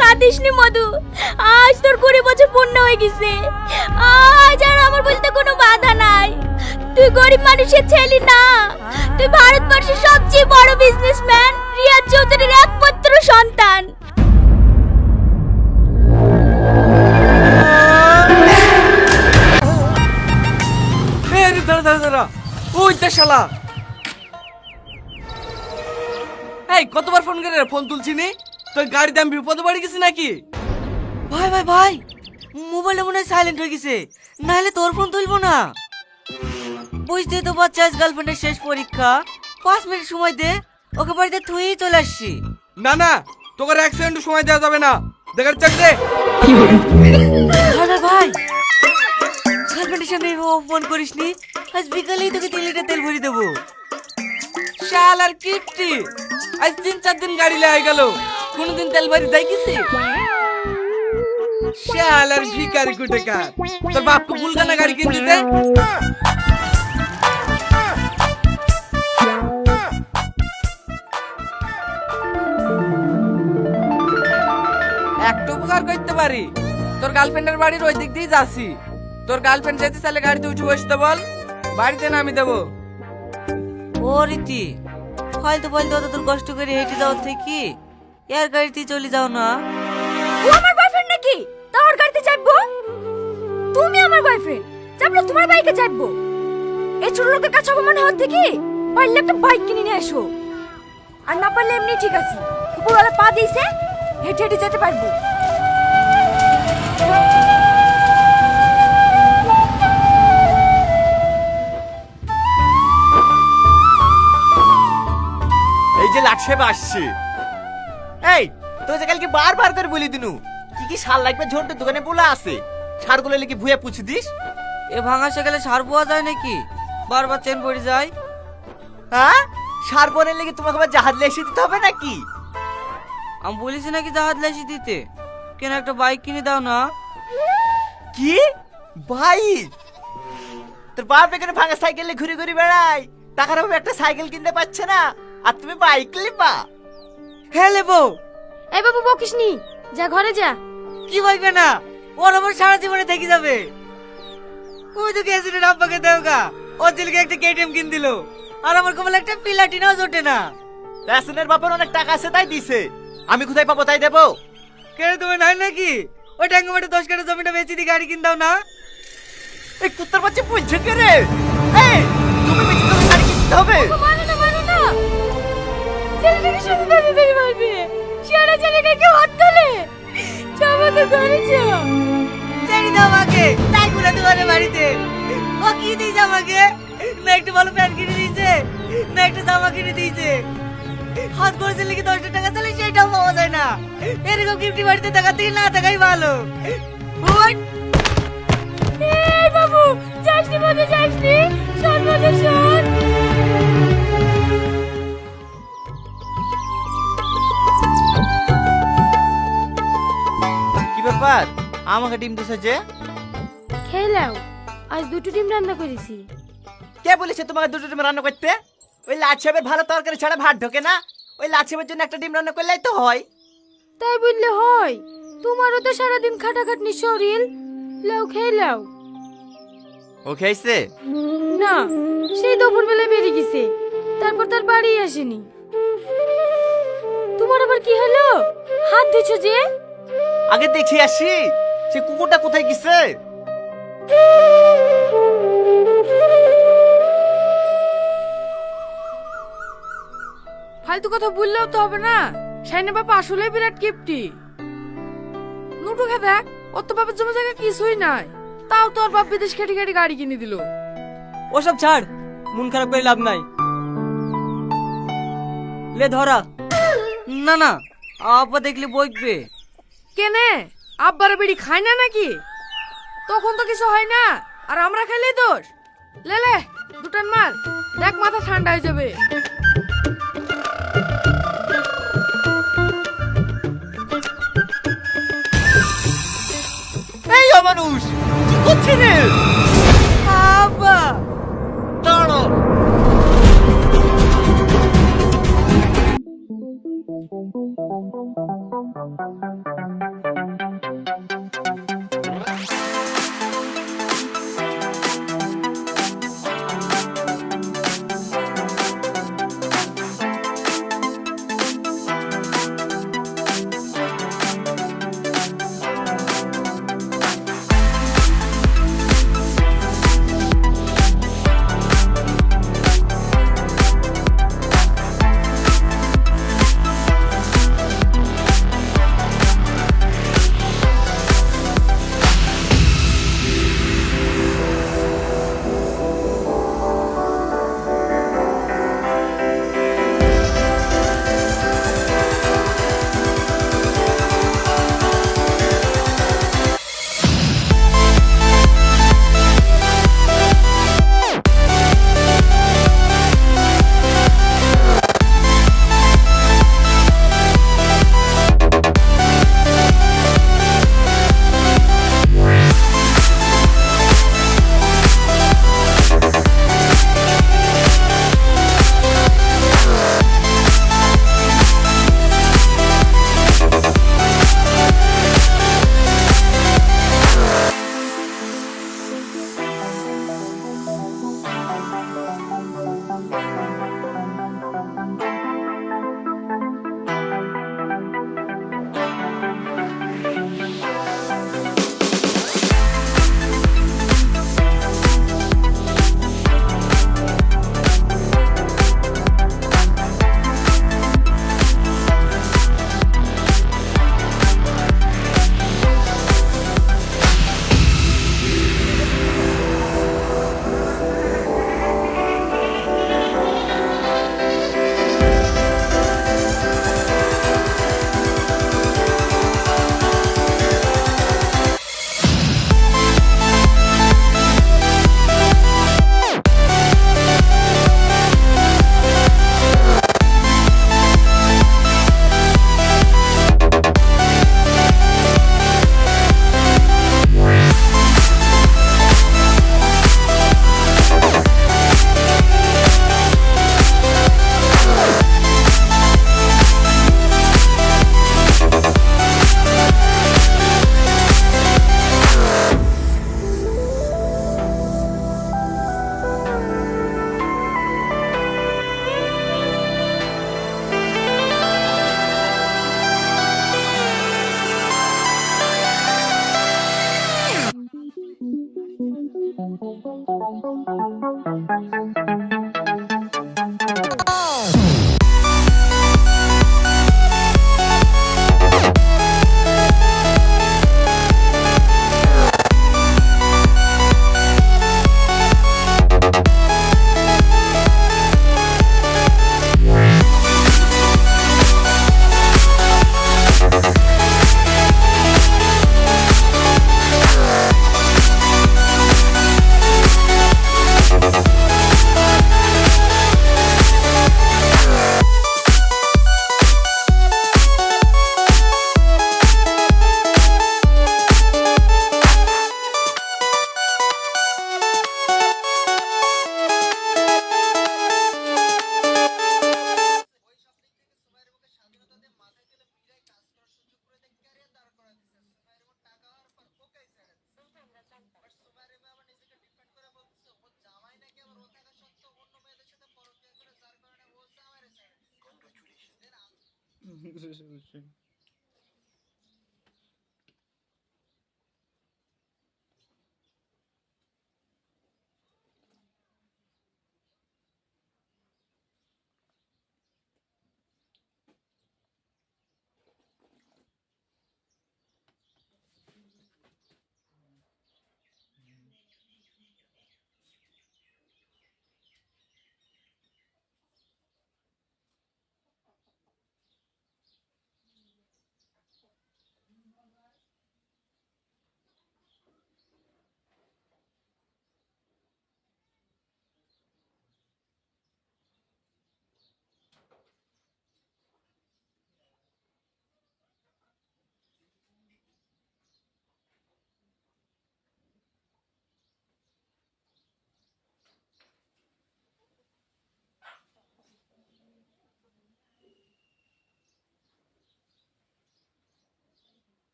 কাঁদিস নি মধু, আজ তোর 20 বছর পূর্ণ হয়ে গেছে। আজ আর আমার বলতে কোনো বাধা নাই। তুই গরিব মানুষের ছেলে না, তুই ভারতবর্ষের সবচেয়ে বড় বিজনেসম্যান রিয়াজ চৌধুরীর একমাত্র সন্তান। দাঁড়া ওই দে শালা। এই কতবার ফোন করে ফোন তুলছিনি? তোর গাড়িতে আমি বিপদে পড়ে গেছি নাকি? ভাই ভাই ভাই, মোবাইলটা মনে হয় সাইলেন্ট হয়ে গেছে, নাহলে তোর ফোন তুলবো না। বুঝতে তো পারছি আজ গার্লফ্রেন্ডের শেষ পরীক্ষা, 5 মিনিট সময় দে, ওকে বাড়িতে থুয়েই চলে আসছি। না না, তোকে 1 সেকেন্ড সময় দেওয়া যাবে না, দেখার চেক দে। ভাই ভাই ভাই, গার্লফ্রেন্ডের সামনে ফোন করিস নি, আজ বিকালেই তোকে 3 লিটার তেল ভরে দেবো। শালার কিপটি, আজ 3-4 দিন গাড়ি লেগে গেল, কোনদিন তেল ভরি দেয় কিছু? শালার ভিখারি কুটেকার, তোর বাপকে ভুলকা না গাড়ি কিনে দিতে? একটু উপকার করতে পারি, তোর গার্লফ্রেন্ডের বাড়ির ওই দিক দিয়ে যাচ্ছি। তোর গার্লফ্রেন্ড যেতে চাইলে গাড়িতে উঠে বসতে বল, বাড়িতে নামি দেবো। ও রীতি, ফালতু ফালতু অত দূর কষ্ট করে হেঁটে যাওয়ার থেকে এর গাড়িতে চলে যাও না। ও আমার বয়ফ্রেন্ড নাকি তোর গাড়িতে চাপবো? তুমি আমার বয়ফ্রেন্ড, চাপলে তোমার বাইকে চাপবো? এই ছোট লোকের কাছে অপমান হওয়ার থেকে পারলে একটা বাইক কিনে নিয়ে এসো। আর না পারলে এমনি ঠিক আছে, উপরওয়ালা পা দিয়েছে, হেঁটে হেঁটে যেতে পারবো। এই যে লাটসেব আসছে। এই তো যে কালকে বারবার করে বলি দিনু কি কি সার লাগবে, ঝোরতে দোকানে বলা আছে, সারগুলো লিখে ভুয়ে পুছে দিস। এ ভাঙা সেকালে সার পাওয়া যায় নাকি? বারবার চেন পড়ে যায়। হ্যাঁ, সার বনের লেগে তোমাকে আবার জাহাজ লেসে দিতে হবে নাকি? আমি বলেছি নাকি জাহাজ লেসি দিতে? কেন একটা বাইক কিনে দাও না। কি বাইক? তোর বাপ এখানে ভাঙা সাইকেলে ঘুরে ঘুরে বেড়ায়, টাকার অভাবে একটা সাইকেল কিনতে পারছে না, আর তুমি বাইক নিবা? হ্যাঁ লেবো। এই বাবু বকিস নি, যা ঘরে যা। কি বাইবে না, ওর আমার সারা জীবনে থেকে যাবে। ওই তো গ্যাসের আব্বাকে দেও গা, ওর দিলকে একটা কেটিএম কিন দিল, আর আমার কপালে একটা প্লাটিনাও জোটে না। রেশনের বাপের অনেক টাকা আছে তাই দিছে, আমি কোথায় পাবো তাই দেবো? কেন তুমি নাই নাকি? ওই ট্যাঙ্গো মাঠে 10 কাঠা জমিটা বেচে দিয়ে গাড়ি কিন দাও না। এই কুত্তার বাচ্চা বলছে কে রে? এই তুমি বেঁচে তুমি গাড়ি কিনতে হবে। মানো না, মানো না, ছেলেটাকে সাথে ধরে ধরে মারবে। সারা জায়গায় কেউ হাত তোলে, যাবো তো ঘরে যা। ছেড়ে দাও আমাকে, তাই বলে তোমার বাড়িতে ও কি দিয়েছে আমাকে? না একটু ভালো প্যান্ট কিনে দিয়েছে, না একটা জামা কিনে দিয়েছে। হাত করেছে লিখে 10 টাকা চালে সেটাও পাওয়া যায় না। এরকম গিফটি বাড়িতে টাকা থেকে না টাকাই ভালো। ওই এই বাবু, যাসনি মধু, যাসনি, শোন মধু, শোন। কি ব্যাপার, আমাকে ডিম দিছে যে? খেলাও, আজ 2টো ডিম রান্না করেছি। কে বলেছে তোমাকে 2টো ডিম রান্না করতে? ওই লাট সাহেবের ভালো তরকারি ছাড়া ভাত ঢোকে না, ওই লাট সাহেবের জন্য একটা ডিম রান্না করলেই তো হয়। তাই বললে হয়? তোমারও তো সারাদিন খাটাখাটনি শরীর, লাও খেলাও। ও খেয়েছে? না, সেই দুপুর বেলায় বেরিয়ে গেছে, তারপর তার বাড়ি আসেনি। তোমার আবার কি হলো, হাত ধুছো যে? আগে দেখি আসি, সে কুকুরটা কোথায় গেছে? ফালতু কথা বললেও তো হবে না। শাইনা বাবা আসলেই বিরাট কিপটি। নুটু খা দেখ, ওর তো বাবার জমা জায়গা কিছুই নাই, তাও তোর বাপ বিদেশ খেটে খেটে গাড়ি কিনে দিল। ওসব ছাড়, মন খারাপ করে লাভ নাই। লে ধরা। না না, আব্বা দেখলে বইকবে। কেনে আব্বার বেড়ি খায় না নাকি? তখন তো কিছু হয় না, আর আমরা খাইলেই দোষ। লে লে 2 টান মার, দেখ মাথা ঠান্ডা হয়ে যাবে। এই অমানুষ কি করছে রে? আব্বা দাঁড়াও।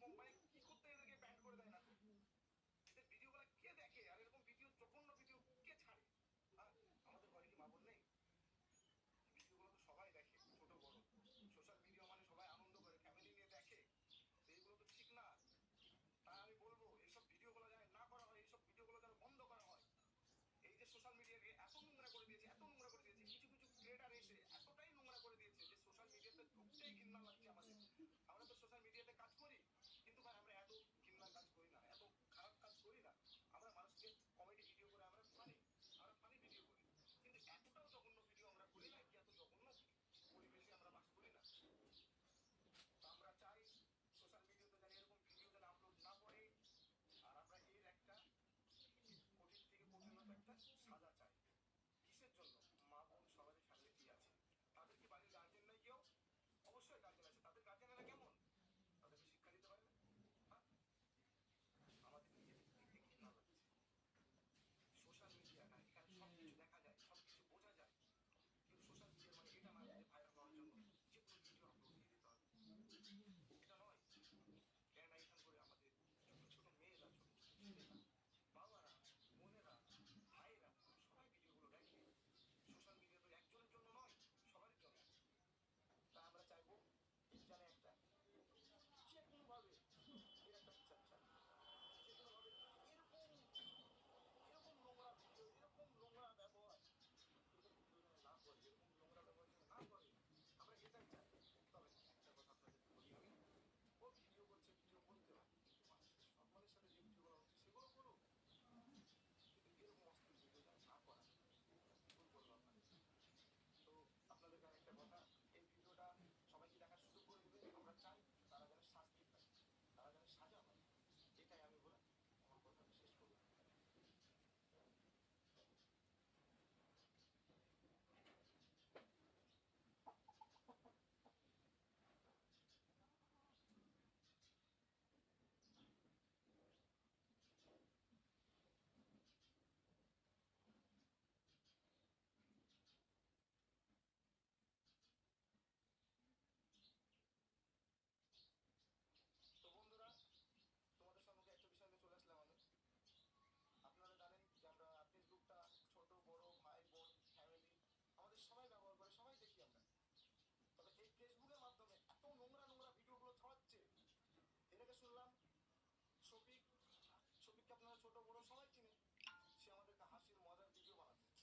কোম্পানি কি করতে এদেরকে ব্যান করে দেয় না তো? এদের ভিডিওগুলো কে দেখে আর এরকম ভিডিও জঘন্য ভিডিও কে ছাড়ে? আর আমাদের ঘরে কি মা বোন নেই? ভিডিওগুলো তো সবাই দেখে, ছোট বড়। সোশ্যাল মিডিয়া মানে সবাই আনন্দ করে, ফ্যামিলি নিয়ে দেখে। তো এইগুলো তো ঠিক না। তাই আমি বলবো এইসব ভিডিওগুলো যেন না করা হয়, এইসব ভিডিওগুলো যেন বন্ধ করা হয়। এই যে সোশ্যাল মিডিয়াকে এত নোংরা করে দিয়েছে, এত নোংরা করে দিয়েছে, কিছু কিছু ক্রিয়েটার এসে এতটাই নোংরা করে দিয়েছে যে সোশ্যাল মিডিয়াতে ঢুকতেই ঘৃণা লাগছে আমাদের। আমরা তো সোশ্যাল মিডিয়াতে কাজ করি, কিন্তু ভাই আমরা এত ঘৃণার কাজ করি না, এত খারাপ কাজ করি না। আমরা মানুষকে কমেডি ভিডিও করে আমরা ফানি ভিডিও করি, কিন্তু এতটাও জঘন্য ভিডিও আমরা করি না কি? এত জঘন্য পরিবেশে আমরা বাস করি না। তো আমরা চাই সোশ্যাল মিডিয়াতে যেন এরকম ভিডিও যেন আপলোড না করে। আর আমরা এর একটা কঠিন থেকে কঠিনত একটা সাজা চাই। কিসের জন্য? মা বোন সবারই ফ্যামিলি আছে, তাদের কি বাড়ির গার্জেন নাই কেউ? অবশ্যই গার্জেন আছে। তাদের গার্জেনেরা কেমন? তাদেরকে শিক্ষা দিতে পারে না? হ্যাঁ? আমাদের নিজেদের দিক থেকে ঘৃণা লাগছে। সোশ্যাল মিডিয়াটা এখানে সবকিছু দেখা যায়, সবকিছু বোঝা যায়, কিন্তু সোশ্যাল মিডিয়া মানে এটা না যে ভাইরাল হওয়ার জন্য যে কোনো ভিডিও আপলোড দিয়ে দিতে হবে, এটা নয়। কেন এখান করে আমাদের ছোট ছোট মেয়েরা, ছোট ছোট ছেলেরা, বাবারা, বোনেরা, ভাইরা সবাই ভিডিওগুলো দেখে। সোশ্যাল মিডিয়া তো একজনের জন্য নয়, সবার জন্য। তা আমরা চাইবো যেন একটা যে কোনোভাবে এর একটা বিচার চাই। যে কোনোভাবে এরকম এরকম নোংরা ভিডিও, এরকম নোংরা ব্যবহার এরকম ভিডিও যেন না করে, এরকম নোংরা ব্যবহার যেন না করে, আমরা এটাই চাই। তবে একটা কথা আপনাদেরকে বলি আমি, ও ভিডিও করছে, ভিডিও করতে হয়, কিন্তু মানুষের সম্মানের সাথে যে ভিডিওগুলো হচ্ছে সেগুলো করুক, কিন্তু এরকম অশ্লীল ভিডিও যেন না করা। ভুল করলাম না তো? আপনাদের কাছে একটা কথা, এই ভিডিওটা সবাইকে দেখার সুযোগ করে দেবে। আমরা চাই তারা যেন শাস্তি পায়, তারা যেন সাজা পায়। এটাই আমি বলে আমার কথাটা শেষ করলাম। তো বন্ধুরা, তোমাদের সম্মুখে একটা বিষয় নিয়ে চলে আসলাম আমি। আপনারা জানেন যে আমরা ফেসবুকটা ছোট বড় ভাই বোন ফ্যামিলি আমাদের সবাই ব্যবহার করে, সবাই দেখি আমরা। তবে এই ফেসবুকের মাধ্যমে এত নোংরা নোংরা ভিডিওগুলো ছড়াচ্ছে। এর আগে শুনলাম শফিককে আপনারা ছোট বড় সবাই চিনে, সে আমাদেরকে হাসির মজার ভিডিও বানাচ্ছে,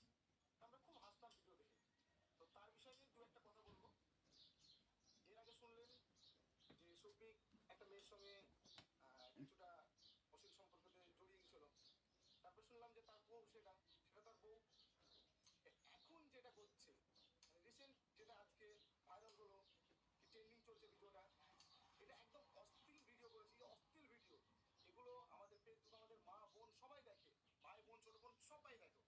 আমরা খুব হাসতাম ভিডিও দেখে। তো তার বিষয় নিয়ে দু একটা কথা বলবো। এর আগে শুনলেন যে শফিক একটা মেয়ের সঙ্গে কিছুটা অশ্লীল সম্পর্কতে জড়িয়ে গেছিল। তারপর শুনলাম যে তার বউ, সেটা তার বউ। এখন যেটা হচ্ছে, রিসেন্ট যেটা আজকে ভাইরাল হলো, ট্রেন্ডিং চলছে ভিডিওটা, এটা একদম অশ্লীল ভিডিও করেছে। এই অশ্লীল ভিডিও এগুলো আমাদের ফেসবুক, আমাদের মা বোন সবাই দেখে, ভাই বোন ছোট বোন সবাই দেখে।